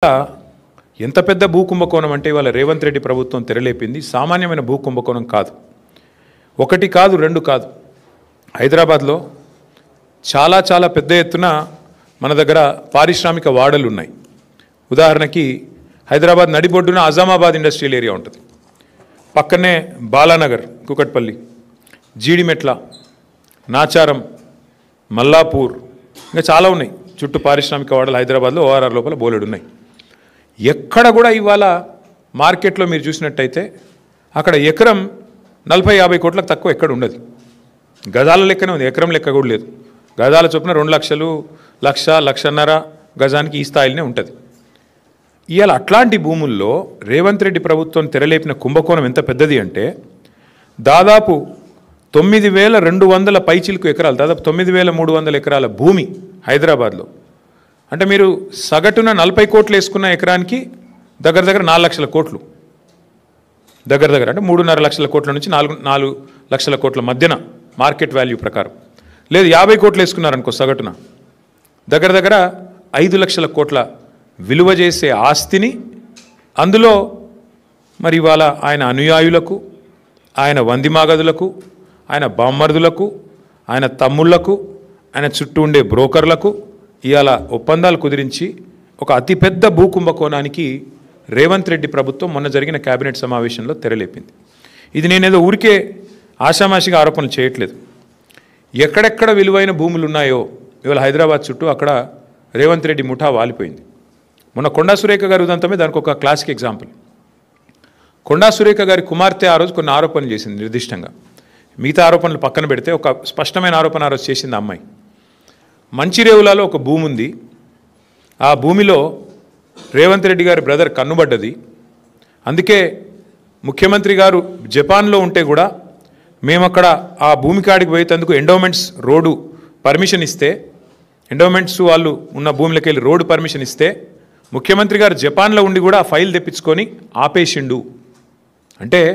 ఎంత పెద్ద భూ కుంభకోణం అంటే ఇవాళ రేవంత్ రెడ్డి ప్రభుత్వం తెరలేపింది. సామాన్యమైన భూ కుంభకోణం కాదు. ఒకటి కాదు, రెండు కాదు. హైదరాబాద్లో చాలా పెద్ద ఎత్తున మన దగ్గర పారిశ్రామిక వాడలు ఉన్నాయి. ఉదాహరణకి హైదరాబాద్ నడిబొడ్డున అజామాబాద్ ఇండస్ట్రియల్ ఏరియా ఉంటుంది. పక్కనే బాలానగర్, కుకట్పల్లి, జీడిమెట్ల, నాచారం, మల్లాపూర్, ఇంకా చాలా ఉన్నాయి. చుట్టూ పారిశ్రామిక వాడలు హైదరాబాద్లో ఓఆర్ఆర్ లోపల బోలెడు ఉన్నాయి. ఎక్కడ కూడా ఇవాళ మార్కెట్లో మీరు చూసినట్టయితే అక్కడ ఎకరం 40-50 కోట్లకు తక్కువ ఎక్కడ ఉండదు. గజాల లెక్కనే ఉంది, ఎకరం లెక్క కూడా లేదు. గజాల చొప్పున 2 లక్షలు, 1,00,000-1,50,000 గజానికి ఈ స్థాయిలోనే ఉంటుంది. ఇవాళ అట్లాంటి భూముల్లో రేవంత్ రెడ్డి ప్రభుత్వం తెరలేపిన కుంభకోణం ఎంత పెద్దది అంటే దాదాపు 9,200 పైచిలుకు ఎకరాలు, దాదాపు 9,300 ఎకరాల భూమి హైదరాబాద్లో. అంటే మీరు సగటున 40 కోట్లు వేసుకున్న ఎకరానికి దగ్గర 4 లక్షల కోట్లు, దగ్గర అంటే 3.5 లక్షల కోట్ల నుంచి 4 లక్షల కోట్ల మధ్యన మార్కెట్ వాల్యూ ప్రకారం. లేదు 50 కోట్లు వేసుకున్నారనుకో సగటున దగ్గర 5 లక్షల కోట్ల విలువ చేసే ఆస్తిని, అందులో మరి ఇవాళ ఆయన అనుయాయులకు, ఆయన వందిమాగదులకు, ఆయన బామ్మర్దులకు, ఆయన తమ్ముళ్లకు, ఆయన చుట్టూ ఉండే బ్రోకర్లకు ఇవాళ ఒప్పందాలు కుదిరించి ఒక అతిపెద్ద భూ కుంభకోణానికి రేవంత్ రెడ్డి ప్రభుత్వం మొన్న జరిగిన కేబినెట్ సమావేశంలో తెరలేపింది. ఇది నేనేదో ఊరికే ఆషామాషిగా ఆరోపణలు చేయట్లేదు. ఎక్కడెక్కడ విలువైన భూములు ఉన్నాయో ఇవాళ హైదరాబాద్ చుట్టూ అక్కడ రేవంత్ రెడ్డి ముఠా వాలిపోయింది. మొన్న కొండా సురేఖ గారి ఉదంతమే దానికి ఒక క్లాసిక్ ఎగ్జాంపుల్. కొండా సురేఖ గారి కుమార్తె ఆ రోజు కొన్ని ఆరోపణలు చేసింది నిర్దిష్టంగా. మిగతా ఆరోపణలు పక్కన పెడితే ఒక స్పష్టమైన ఆరోపణ ఆ రోజు చేసింది అమ్మాయి. మంచిరేవులలో ఒక భూమి ఉంది. ఆ భూమిలో రేవంత్ రెడ్డి గారి బ్రదర్ కన్నుబడ్డది. అందుకే ముఖ్యమంత్రి గారు జపాన్లో ఉంటే కూడా మేము అక్కడ ఆ భూమి కాడికి పోయేందుకు ఎండోమెంట్స్ రోడ్డు పర్మిషన్ ఇస్తే, ఎండోమెంట్స్ వాళ్ళు ఉన్న భూమిలోకి వెళ్ళి రోడ్డు పర్మిషన్ ఇస్తే ముఖ్యమంత్రి గారు జపాన్లో ఉండి కూడా ఆ ఫైల్ తెప్పించుకొని ఆపేసిండు. అంటే